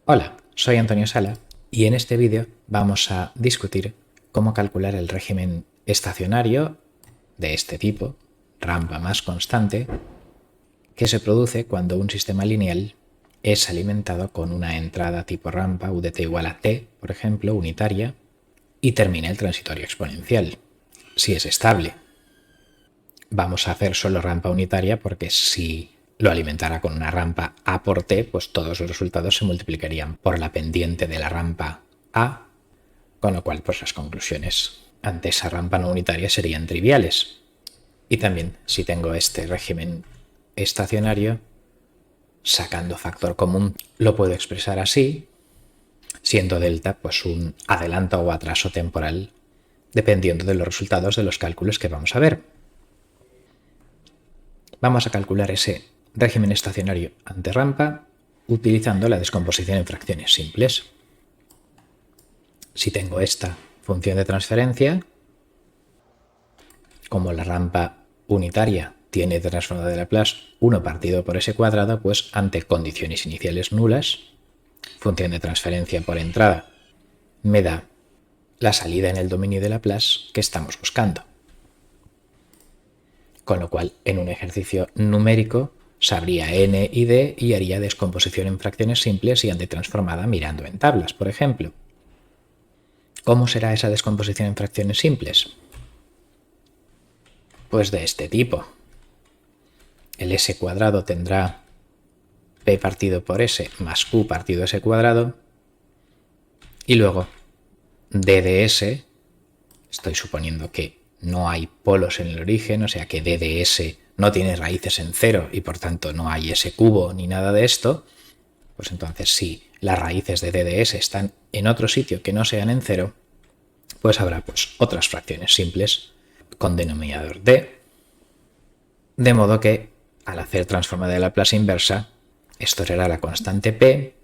Hola, soy Antonio Sala y en este vídeo vamos a discutir cómo calcular el régimen estacionario de este tipo, rampa más constante, que se produce cuando un sistema lineal es alimentado con una entrada tipo rampa UDT igual a t, por ejemplo, unitaria, y termina el transitorio exponencial, si es estable. Vamos a hacer solo rampa unitaria porque si lo alimentara con una rampa A por T, pues todos los resultados se multiplicarían por la pendiente de la rampa A, con lo cual pues las conclusiones ante esa rampa no unitaria serían triviales. Y también si tengo este régimen estacionario, sacando factor común, lo puedo expresar así, siendo delta pues un adelanto o atraso temporal dependiendo de los resultados de los cálculos que vamos a ver. Vamos a calcular ese régimen estacionario ante rampa utilizando la descomposición en fracciones simples. Si tengo esta función de transferencia, como la rampa unitaria tiene de transformada de Laplace 1 partido por s cuadrado, pues ante condiciones iniciales nulas, función de transferencia por entrada me da la salida en el dominio de Laplace que estamos buscando. Con lo cual, en un ejercicio numérico, sabría n y d y haría descomposición en fracciones simples y antitransformada mirando en tablas, por ejemplo. ¿Cómo será esa descomposición en fracciones simples? Pues de este tipo. El s cuadrado tendrá p partido por s más q partido s cuadrado y luego d de s, estoy suponiendo que no hay polos en el origen, o sea que d de s no tiene raíces en cero y por tanto no hay s cubo ni nada de esto, pues entonces si las raíces de d de s están en otro sitio que no sean en cero, pues habrá pues otras fracciones simples con denominador d, de modo que al hacer transformada de Laplace inversa, esto será la constante p,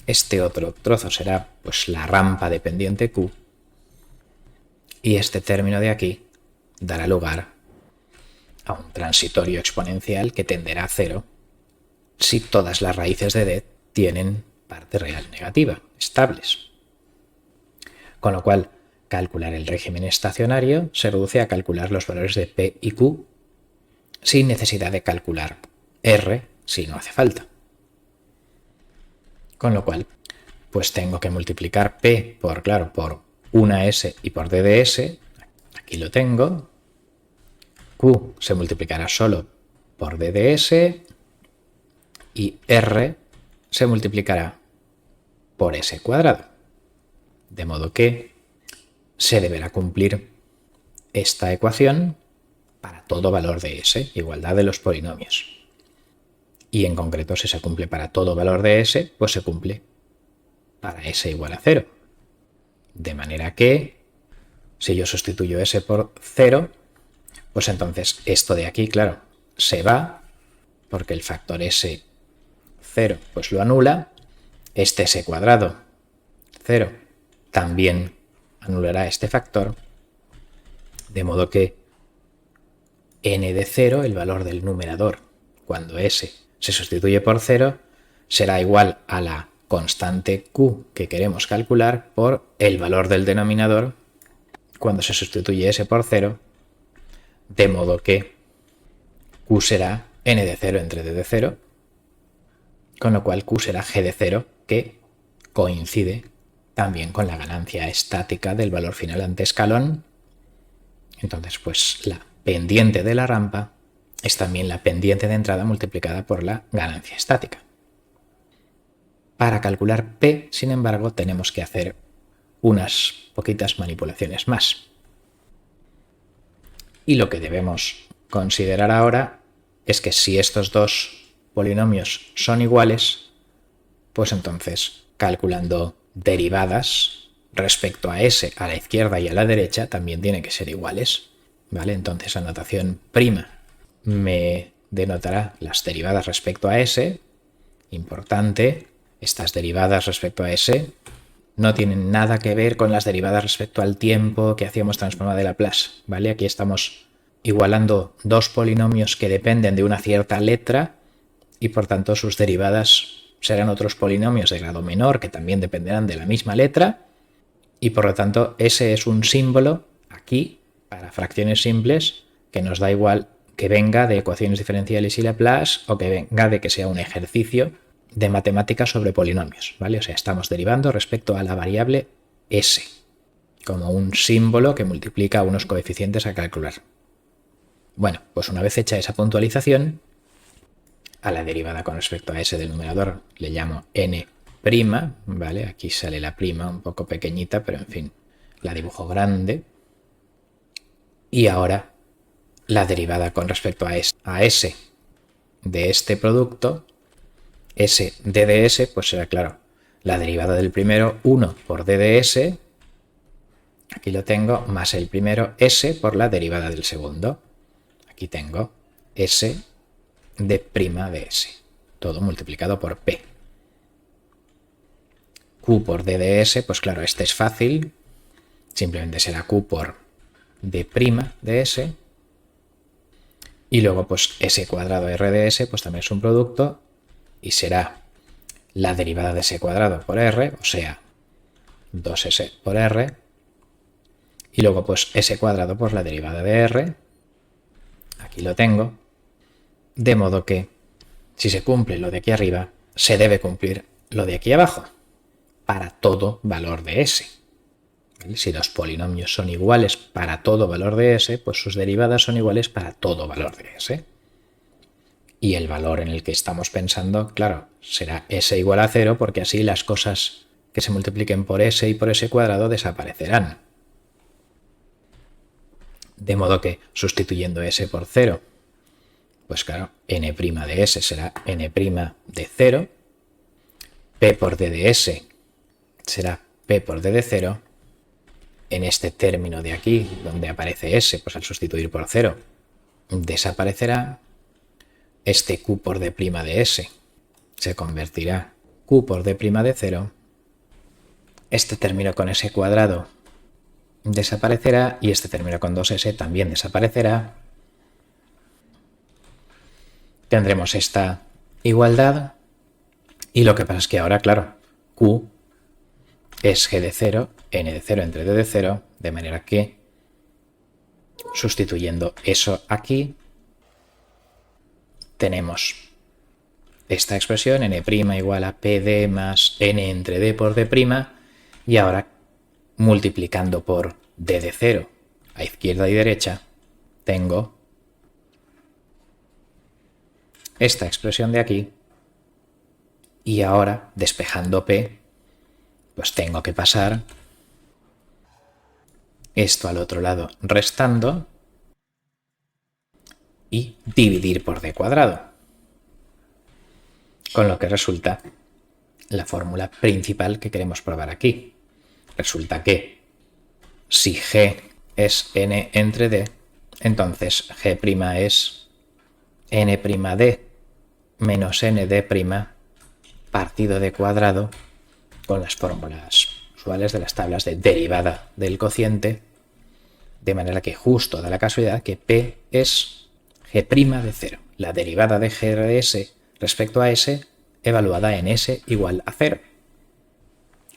este otro trozo será pues la rampa dependiente q, y este término de aquí dará lugar a un transitorio exponencial que tenderá a cero si todas las raíces de d tienen parte real negativa, estables. Con lo cual, calcular el régimen estacionario se reduce a calcular los valores de p y q sin necesidad de calcular r si no hace falta. Con lo cual, pues tengo que multiplicar p por 1s y por d de s, aquí lo tengo, q se multiplicará solo por d de s y r se multiplicará por s cuadrado. De modo que se deberá cumplir esta ecuación para todo valor de s, igualdad de los polinomios. Y en concreto, si se cumple para todo valor de s, pues se cumple para s igual a 0. De manera que, si yo sustituyo s por 0, pues entonces esto de aquí, claro, se va, porque el factor s 0 pues lo anula, este s cuadrado 0 también anulará este factor, de modo que n de 0, el valor del numerador, cuando s se sustituye por 0, será igual a la constante q que queremos calcular por el valor del denominador cuando se sustituye s por 0, de modo que q será n de 0 entre d de 0, con lo cual q será g de 0, que coincide también con la ganancia estática del valor final ante escalón. Entonces, pues la pendiente de la rampa es también la pendiente de entrada multiplicada por la ganancia estática. Para calcular p, sin embargo, tenemos que hacer unas poquitas manipulaciones más. Y lo que debemos considerar ahora es que si estos dos polinomios son iguales, pues entonces calculando derivadas respecto a s a la izquierda y a la derecha también tienen que ser iguales, ¿vale? Entonces la notación prima me denotará las derivadas respecto a s. Importante, estas derivadas respecto a s no tienen nada que ver con las derivadas respecto al tiempo que hacíamos transformada de Laplace, ¿vale? Aquí estamos igualando dos polinomios que dependen de una cierta letra y por tanto sus derivadas serán otros polinomios de grado menor que también dependerán de la misma letra y por lo tanto ese es un símbolo aquí para fracciones simples que nos da igual que venga de ecuaciones diferenciales y Laplace o que venga de que sea un ejercicio de matemáticas sobre polinomios, ¿vale? O sea, estamos derivando respecto a la variable s, como un símbolo que multiplica unos coeficientes a calcular. Bueno, pues una vez hecha esa puntualización, a la derivada con respecto a s del numerador le llamo n', ¿vale? Aquí sale la prima un poco pequeñita, pero en fin, la dibujo grande. Y ahora la derivada con respecto a s de este producto, s d de s, pues será, claro, la derivada del primero 1 por d de s, aquí lo tengo, más el primero s por la derivada del segundo. Aquí tengo s de prima de s, todo multiplicado por p. Q por d de s, pues claro, este es fácil, simplemente será q por d' de s. Y luego, pues s cuadrado r de s, pues también es un producto y será la derivada de s cuadrado por r, o sea, 2s por r. Y luego, pues s cuadrado por la derivada de r. Aquí lo tengo. De modo que, si se cumple lo de aquí arriba, se debe cumplir lo de aquí abajo, para todo valor de s. Si los polinomios son iguales para todo valor de s, pues sus derivadas son iguales para todo valor de s. Y el valor en el que estamos pensando, claro, será s igual a 0, porque así las cosas que se multipliquen por s y por s cuadrado desaparecerán. De modo que, sustituyendo s por 0, pues claro, n' de s será n' de 0, p por d de s será p por d de 0, en este término de aquí, donde aparece s, pues al sustituir por 0, desaparecerá. Este q por d' de s se convertirá q por d' de 0. Este término con s cuadrado desaparecerá y este término con 2s también desaparecerá. Tendremos esta igualdad y lo que pasa es que ahora, claro, q es g de 0, n de 0 entre d de 0, de manera que, sustituyendo eso aquí, tenemos esta expresión, n' igual a pd más n entre d por d', y ahora, multiplicando por d de 0 a izquierda y derecha, tengo esta expresión de aquí, y ahora, despejando p, pues tengo que pasar esto al otro lado restando y dividir por d cuadrado. Con lo que resulta la fórmula principal que queremos probar aquí. Resulta que si g es n entre d, entonces g' es n'd menos nd' partido de cuadrado con las fórmulas usuales de las tablas de derivada del cociente, de manera que justo da la casualidad que p es g' de 0, la derivada de g de s respecto a s evaluada en s igual a 0.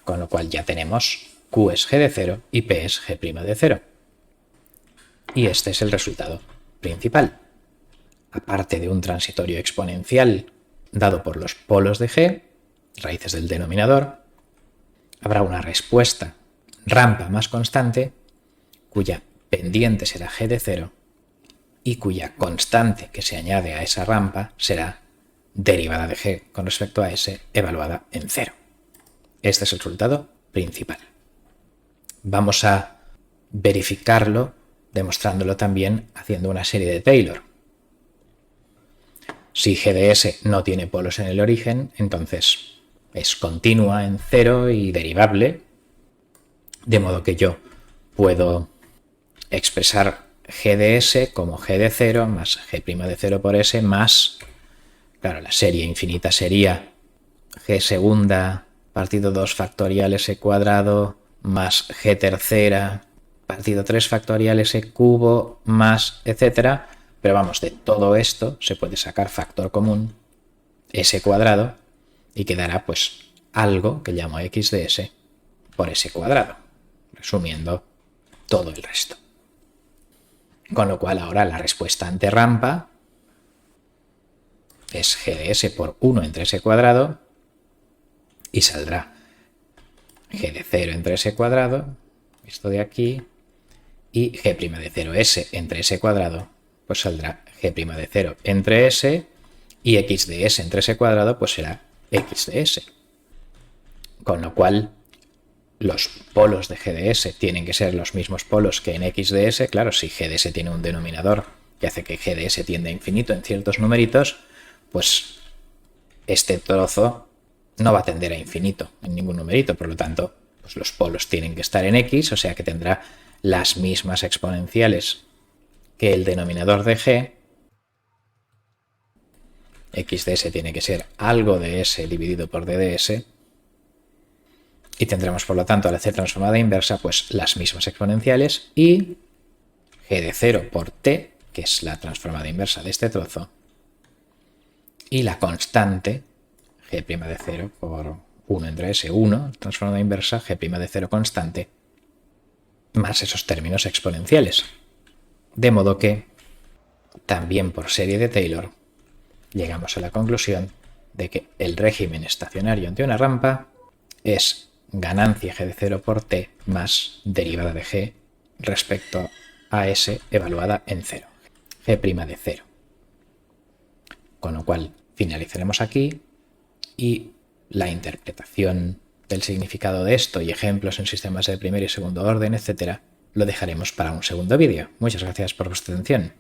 Con lo cual ya tenemos q es g de 0 y p es g' de 0. Y este es el resultado principal. Aparte de un transitorio exponencial dado por los polos de g, raíces del denominador, habrá una respuesta rampa más constante cuya pendiente será g de 0 y cuya constante que se añade a esa rampa será derivada de g con respecto a s evaluada en 0. Este es el resultado principal. Vamos a verificarlo demostrándolo también haciendo una serie de Taylor. Si g de s no tiene polos en el origen, entonces es continua en 0 y derivable, de modo que yo puedo expresar g de s como g de 0 más g' de 0 por s más, claro, la serie infinita sería g segunda partido 2 factorial s cuadrado más g tercera partido 3 factorial s cubo más etcétera. Pero vamos, de todo esto se puede sacar factor común, s cuadrado, y quedará pues algo que llamo x de s por s cuadrado, resumiendo todo el resto. Con lo cual ahora la respuesta ante rampa es g de s por 1 entre s cuadrado y saldrá g de 0 entre s cuadrado, esto de aquí, y g' de 0s entre s cuadrado, pues saldrá g' de 0 entre s, y x de s entre s cuadrado pues será x de s. Con lo cual los polos de g de s tienen que ser los mismos polos que en x de s. Claro, si g de s tiene un denominador que hace que g de s tienda a infinito en ciertos numeritos, pues este trozo no va a tender a infinito en ningún numerito. Por lo tanto, pues los polos tienen que estar en x, o sea que tendrá las mismas exponenciales que el denominador de g. X de s tiene que ser algo de s dividido por d de s. Y tendremos, por lo tanto, al hacer transformada inversa, pues las mismas exponenciales y g de 0 por t, que es la transformada inversa de este trozo, y la constante g' de 0 por 1 entre s, 1, transformada inversa, g' de 0 constante, más esos términos exponenciales. De modo que, también por serie de Taylor, llegamos a la conclusión de que el régimen estacionario ante una rampa es ganancia g de 0 por t más derivada de g respecto a s evaluada en 0, g' de 0. Con lo cual finalizaremos aquí y la interpretación del significado de esto y ejemplos en sistemas de primer y segundo orden, etcétera, lo dejaremos para un segundo vídeo. Muchas gracias por vuestra atención.